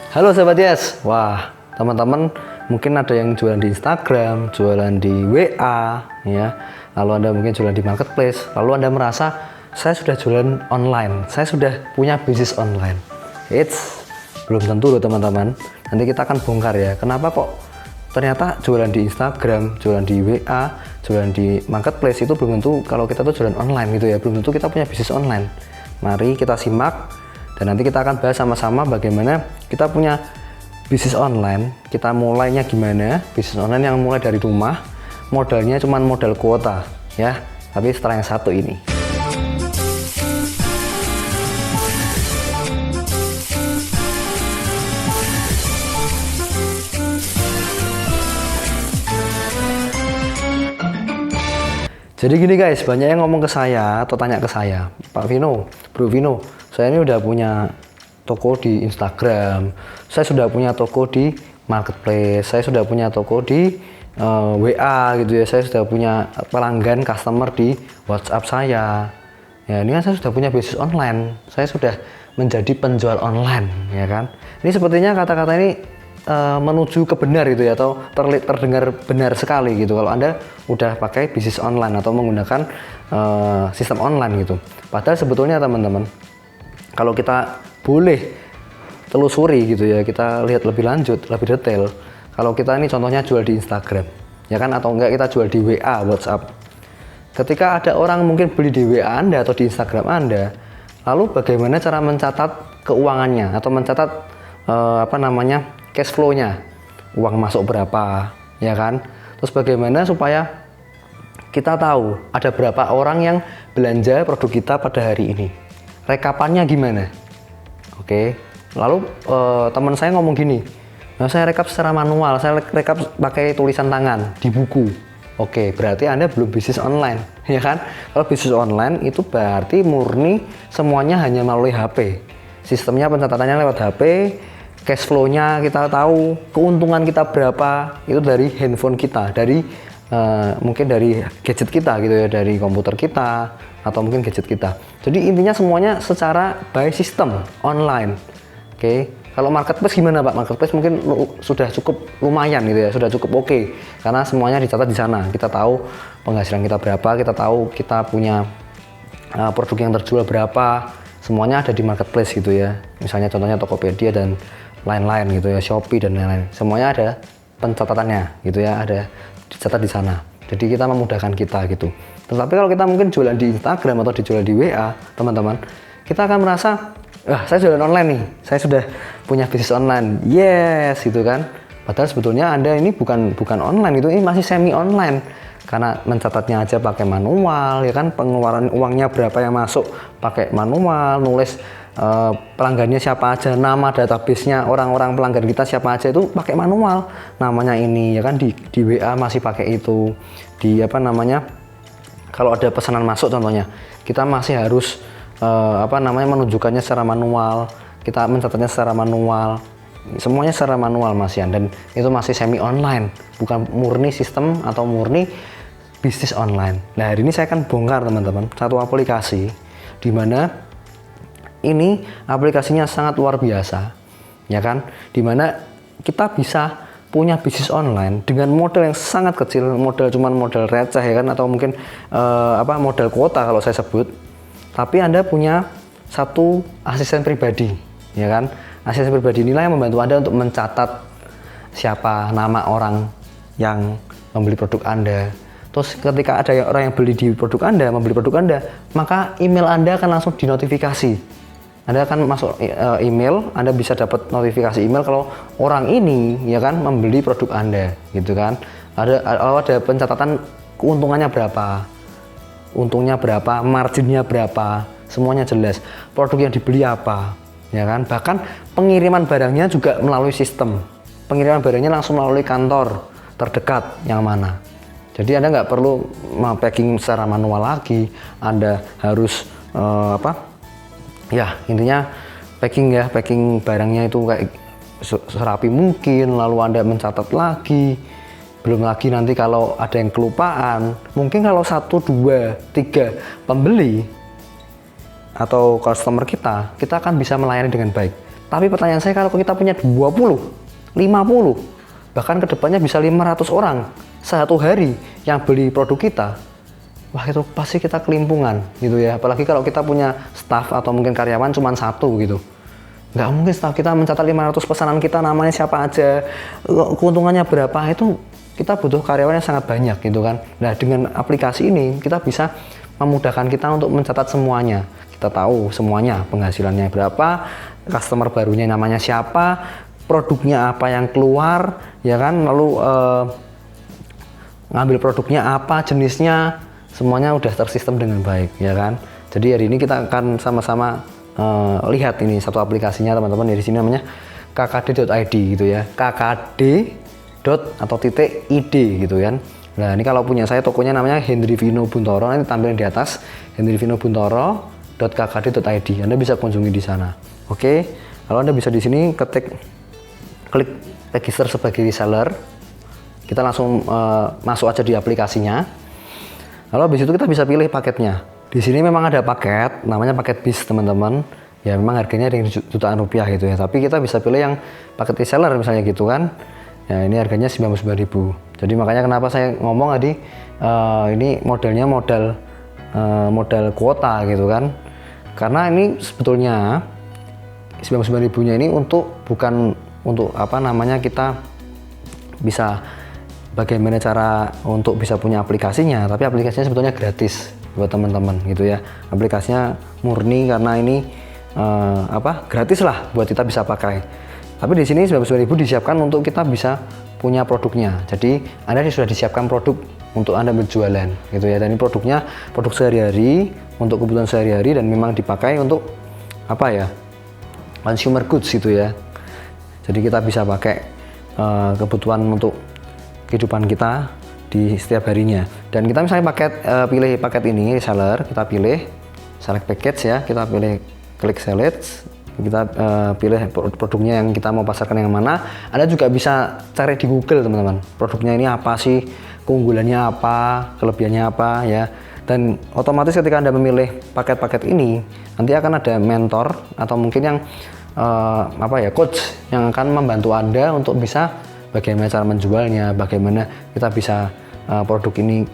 Halo Sobat Yes, wah teman-teman mungkin ada yang jualan di Instagram, jualan di WA, ya. Lalu Anda mungkin jualan di marketplace, lalu Anda merasa saya sudah jualan online, saya sudah punya bisnis online. Belum tentu loh teman-teman. Nanti kita akan bongkar ya, kenapa kok ternyata jualan di Instagram, jualan di WA, jualan di marketplace itu belum tentu kalau kita tuh jualan online gitu ya, belum tentu kita punya bisnis online. Mari kita simak dan nanti kita akan bahas sama-sama bagaimana kita punya bisnis online, kita mulainya gimana, bisnis online yang mulai dari rumah, modalnya cuma modal kuota ya, tapi setelah yang satu ini. Jadi gini guys, banyak yang ngomong ke saya atau tanya ke saya, Pak Vino, Bro Vino, saya ini udah punya toko di Instagram, saya sudah punya toko di marketplace, saya sudah punya toko di WA gitu ya, saya sudah punya pelanggan customer di WhatsApp saya. Ya ini kan saya sudah punya bisnis online, saya sudah menjadi penjual online, ya kan? Ini sepertinya kata-kata ini menuju ke benar gitu ya, atau terdengar benar sekali gitu kalau Anda udah pakai bisnis online atau menggunakan sistem online gitu. Padahal sebetulnya teman-teman, kalau kita boleh telusuri gitu ya, kita lihat lebih lanjut, lebih detail, kalau kita ini contohnya jual di Instagram ya kan, atau enggak kita jual di WA, WhatsApp, ketika ada orang mungkin beli di WA Anda atau di Instagram Anda, lalu bagaimana cara mencatat keuangannya atau mencatat cash flow-nya, uang masuk berapa, ya kan? Terus bagaimana supaya kita tahu ada berapa orang yang belanja produk kita pada hari ini, rekapannya gimana? Oke, lalu teman saya ngomong gini, nah, saya rekap secara manual, saya rekap pakai tulisan tangan di buku. Oke, berarti Anda belum bisnis online, ya kan? Kalau bisnis online itu berarti murni semuanya hanya melalui HP, sistemnya pencatatannya lewat HP. Cash flow-nya kita tahu, keuntungan kita berapa itu dari handphone kita, dari mungkin dari gadget kita gitu ya, dari komputer kita atau mungkin gadget kita. Jadi intinya semuanya secara by system online. Oke, kalau marketplace gimana Pak? Marketplace mungkin sudah cukup lumayan gitu ya, sudah cukup oke, karena semuanya dicatat di sana. Kita tahu penghasilan kita berapa, kita tahu kita punya produk yang terjual berapa, semuanya ada di marketplace gitu ya. Misalnya contohnya Tokopedia dan lain-lain gitu ya, Shopee dan lain-lain, semuanya ada pencatatannya gitu ya, ada dicatat di sana. Jadi kita memudahkan kita gitu. Tetapi kalau kita mungkin jualan di Instagram atau dijual di WA, teman-teman, kita akan merasa, saya jualan online nih, saya sudah punya bisnis online, yes gitu kan. Padahal sebetulnya Anda ini bukan online itu, ini masih semi online. Karena mencatatnya aja pakai manual, ya kan, pengeluaran uangnya berapa yang masuk pakai manual, nulis pelanggannya siapa aja, nama database-nya orang-orang pelanggan kita siapa aja itu pakai manual, namanya ini ya kan, di WA masih pakai itu, di kalau ada pesanan masuk contohnya kita masih harus menunjukkannya secara manual, kita mencatatnya secara manual, semuanya secara manual Mas Yan, dan itu masih semi online, bukan murni sistem atau murni bisnis online. Nah hari ini saya akan bongkar teman-teman satu aplikasi di mana ini aplikasinya sangat luar biasa, ya kan? Dimana kita bisa punya bisnis online dengan modal yang sangat kecil, modal receh ya kan, atau mungkin modal kuota kalau saya sebut. Tapi Anda punya satu asisten pribadi, ya kan? Asisten pribadi inilah yang membantu Anda untuk mencatat siapa nama orang yang membeli produk Anda. Terus ketika ada orang yang beli di produk Anda, membeli produk Anda, maka email Anda akan langsung dinotifikasi. Anda akan masuk email, Anda bisa dapat notifikasi email kalau orang ini ya kan membeli produk Anda gitu kan. Ada pencatatan keuntungannya berapa, untungnya berapa, marginnya berapa, semuanya jelas. Produk yang dibeli apa, ya kan. Bahkan pengiriman barangnya juga melalui sistem. Pengiriman barangnya langsung melalui kantor terdekat yang mana. Jadi Anda nggak perlu packing secara manual lagi. Anda harus intinya packing barangnya itu kayak serapi mungkin, lalu Anda mencatat lagi. Belum lagi nanti kalau ada yang kelupaan, mungkin kalau 1, 2, 3 pembeli atau customer kita akan bisa melayani dengan baik. Tapi pertanyaan saya, kalau kita punya 20, 50, bahkan kedepannya bisa 500 orang satu hari yang beli produk kita, wah itu pasti kita kelimpungan gitu ya. Apalagi kalau kita punya staff atau mungkin karyawan cuma satu gitu. Nggak mungkin staff kita mencatat 500 pesanan kita, namanya siapa aja, keuntungannya berapa, itu kita butuh karyawan yang sangat banyak gitu kan. Nah dengan aplikasi ini kita bisa memudahkan kita untuk mencatat semuanya. Kita tahu semuanya, penghasilannya berapa, customer barunya namanya siapa, produknya apa yang keluar, ya kan, lalu ngambil produknya apa, jenisnya, semuanya udah tersistem dengan baik, ya kan. Jadi hari ini kita akan sama-sama lihat ini satu aplikasinya teman-teman. Di sini namanya kkd.id gitu ya, kkd atau .id gitu kan. Nah ini kalau punya saya tokonya namanya Hendri Vino Buntoro, ini tampilin di atas Hendri Vino Buntoro.kkd.id. Anda bisa kunjungi di sana. Oke, kalau Anda bisa di sini klik register sebagai reseller, kita langsung masuk aja di aplikasinya. Lalu habis itu kita bisa pilih paketnya. Di sini memang ada paket, namanya paket bis teman-teman. Ya memang harganya ada jutaan rupiah gitu ya. Tapi kita bisa pilih yang paket reseller misalnya gitu kan. Ya ini harganya 99.000. Jadi makanya kenapa saya ngomong tadi ini modelnya modal kuota gitu kan. Karena ini sebetulnya 99.000-nya ini bukan untuk apa namanya, kita bisa bagaimana cara untuk bisa punya aplikasinya, tapi aplikasinya sebetulnya gratis buat teman-teman gitu ya. Aplikasinya murni karena ini gratis lah buat kita bisa pakai. Tapi di sini 99.000 disiapkan untuk kita bisa punya produknya. Jadi Anda sudah disiapkan produk untuk Anda berjualan gitu ya. Dan ini produknya produk sehari-hari, untuk kebutuhan sehari-hari, dan memang dipakai untuk apa ya, consumer goods gitu ya. Jadi kita bisa pakai kebutuhan untuk kehidupan kita di setiap harinya. Dan kita misalnya pilih paket ini reseller, kita pilih select package ya, kita pilih klik select, kita pilih produknya yang kita mau pasarkan yang mana. Anda juga bisa cari di Google teman-teman, produknya ini apa sih, keunggulannya apa, kelebihannya apa ya. Dan otomatis ketika Anda memilih paket-paket ini, nanti akan ada mentor atau mungkin yang coach yang akan membantu Anda untuk bisa bagaimana cara menjualnya, bagaimana kita bisa produk ini,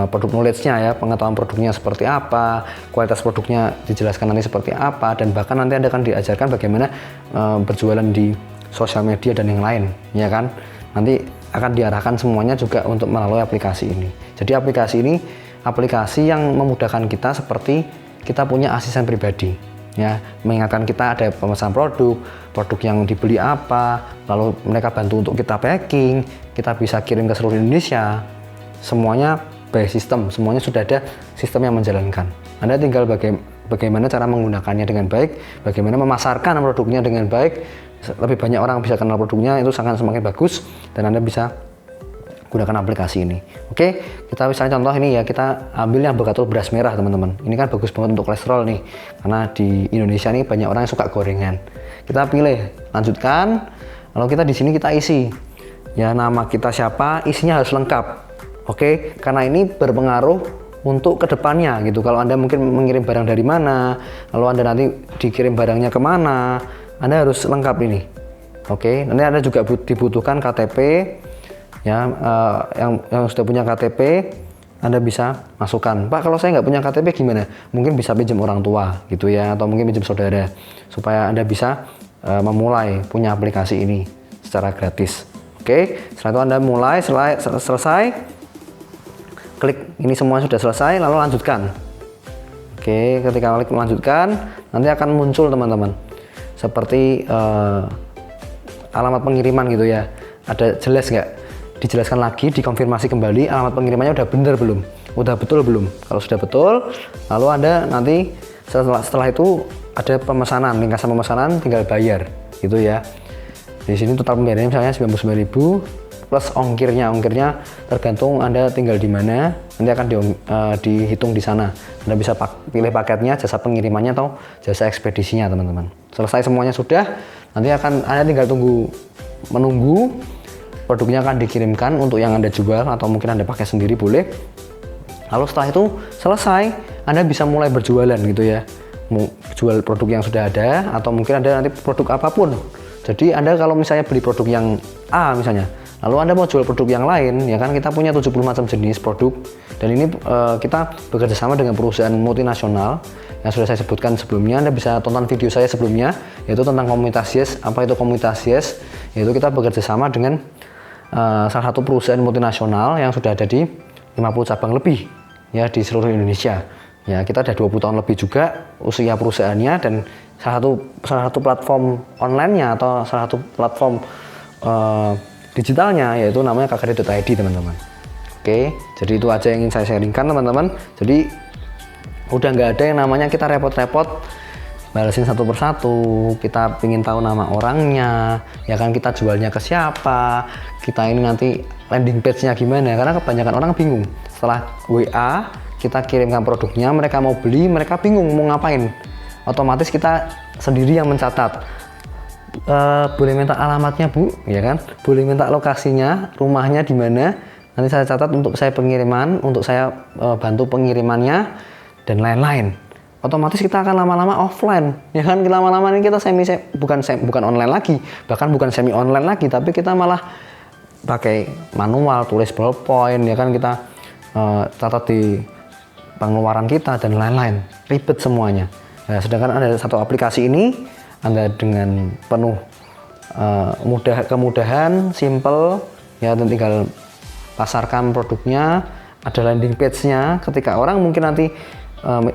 produk knowledge-nya ya, pengetahuan produknya seperti apa, kualitas produknya dijelaskan nanti seperti apa, dan bahkan nanti Anda akan diajarkan bagaimana berjualan di sosial media dan yang lain, ya kan. Nanti akan diarahkan semuanya juga untuk melalui aplikasi ini. Jadi aplikasi ini aplikasi yang memudahkan kita seperti kita punya asisten pribadi. Ya, mengingatkan kita ada pemesan produk yang dibeli apa, lalu mereka bantu untuk kita packing, kita bisa kirim ke seluruh Indonesia. Semuanya by system, semuanya sudah ada sistem yang menjalankan. Anda tinggal bagaimana cara menggunakannya dengan baik, bagaimana memasarkan produknya dengan baik, lebih banyak orang bisa kenal produknya, itu semakin bagus, dan Anda bisa gunakan aplikasi ini. Oke, kita misalnya contoh ini ya, kita ambil yang berkatul beras merah teman-teman. Ini kan bagus banget untuk kolesterol nih, karena di Indonesia nih banyak orang yang suka gorengan. Kita pilih lanjutkan, lalu kita di sini kita isi ya, nama kita siapa, isinya harus lengkap. Oke, karena ini berpengaruh untuk kedepannya gitu. Kalau Anda mungkin mengirim barang dari mana, lalu Anda nanti dikirim barangnya kemana, Anda harus lengkap ini. Oke, nanti Anda juga dibutuhkan KTP ya, yang sudah punya KTP Anda bisa masukkan. Pak, kalau saya nggak punya KTP gimana? Mungkin bisa pinjam orang tua gitu ya, atau mungkin pinjam saudara, supaya Anda bisa memulai punya aplikasi ini secara gratis. Oke, setelah itu Anda mulai, selesai, klik ini semua sudah selesai, lalu lanjutkan. Oke, ketika klik melanjutkan, nanti akan muncul teman-teman seperti alamat pengiriman gitu ya. Ada jelas nggak? Dijelaskan lagi, dikonfirmasi kembali alamat pengirimannya udah benar belum, udah betul belum. Kalau sudah betul, lalu Anda nanti setelah itu ada pemesanan, ringkasan pemesanan, tinggal bayar gitu ya. Di sini total pembayarannya misalnya 99.000 plus ongkirnya tergantung Anda tinggal di mana, nanti akan dihitung di sana. Anda bisa pilih paketnya, jasa pengirimannya atau jasa ekspedisinya teman-teman. Selesai semuanya sudah, nanti Anda tinggal menunggu produknya akan dikirimkan untuk yang Anda jual atau mungkin Anda pakai sendiri boleh. Lalu setelah itu selesai, Anda bisa mulai berjualan gitu ya. mau jual produk yang sudah ada, atau mungkin ada nanti produk apapun. Jadi Anda kalau misalnya beli produk yang A misalnya, lalu Anda mau jual produk yang lain, ya kan kita punya 70 macam jenis produk, dan ini kita bekerja sama dengan perusahaan multinasional yang sudah saya sebutkan sebelumnya. Anda bisa tonton video saya sebelumnya, yaitu tentang komunitas Yes. Apa itu komunitas Yes? Yaitu kita bekerja sama dengan salah satu perusahaan multinasional yang sudah ada di 50 cabang lebih ya di seluruh Indonesia. Ya, kita ada 20 tahun lebih juga usia perusahaannya, dan salah satu platform online-nya atau salah satu platform digitalnya yaitu namanya kkd.id, teman-teman. Oke, jadi itu aja yang ingin saya sharingkan, teman-teman. Jadi udah nggak ada yang namanya kita repot-repot balesin satu persatu, kita ingin tahu nama orangnya, ya kan, kita jualnya ke siapa, kita ini nanti landing page-nya gimana, karena kebanyakan orang bingung. Setelah WA kita kirimkan produknya, mereka mau beli, mereka bingung mau ngapain. Otomatis kita sendiri yang mencatat. Boleh minta alamatnya, Bu, ya kan? Boleh minta lokasinya, rumahnya di mana. Nanti saya catat untuk saya pengiriman, untuk saya bantu pengirimannya dan lain-lain. Otomatis kita akan lama-lama offline, ya kan? Lama-lama ini kita bukan online lagi, bahkan bukan semi online lagi, tapi kita malah pakai manual, tulis ballpoint, ya kan, kita catat di pengeluaran kita dan lain-lain, ribet semuanya. Nah, sedangkan ada satu aplikasi ini, Anda dengan penuh kemudahan, simple, ya, dan tinggal pasarkan produknya, ada landing page-nya. Ketika orang mungkin nanti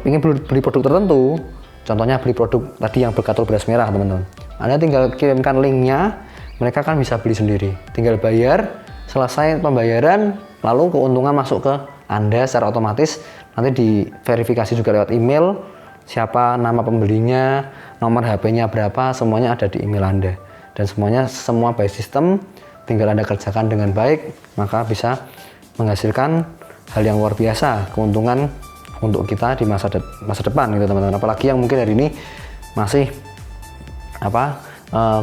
ingin beli produk tertentu, contohnya beli produk tadi yang berkatul beras merah, teman-teman, Anda tinggal kirimkan linknya, mereka kan bisa beli sendiri, tinggal bayar, selesai pembayaran, lalu keuntungan masuk ke Anda secara otomatis. Nanti diverifikasi juga lewat email, siapa nama pembelinya, nomor HP-nya berapa, semuanya ada di email Anda. Dan semua by system, tinggal Anda kerjakan dengan baik, maka bisa menghasilkan hal yang luar biasa, keuntungan untuk kita di masa depan gitu, teman-teman. Apalagi yang mungkin hari ini masih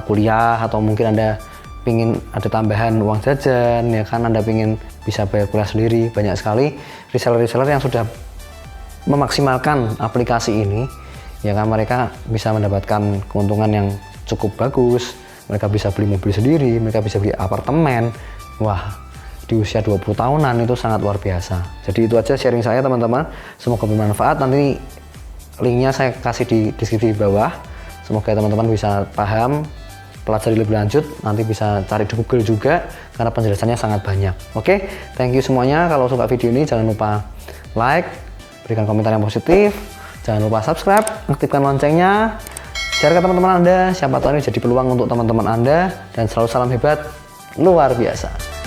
kuliah, atau mungkin Anda pingin ada tambahan uang jajan, ya kan, Anda pingin bisa bayar kuliah sendiri. Banyak sekali reseller-reseller yang sudah memaksimalkan aplikasi ini, ya kan, mereka bisa mendapatkan keuntungan yang cukup bagus. Mereka bisa beli mobil sendiri, mereka bisa beli apartemen. Wah, di usia 20 tahunan itu sangat luar biasa. Jadi itu aja sharing saya, teman-teman, semoga bermanfaat. Nanti linknya saya kasih di deskripsi di bawah, semoga teman-teman bisa paham, pelajari lebih lanjut, nanti bisa cari di Google juga karena penjelasannya sangat banyak. Oke, thank you semuanya. Kalau suka video ini jangan lupa like, berikan komentar yang positif, jangan lupa subscribe, aktifkan loncengnya, share ke teman-teman Anda, siapa tahu ini jadi peluang untuk teman-teman Anda, dan selalu salam hebat luar biasa.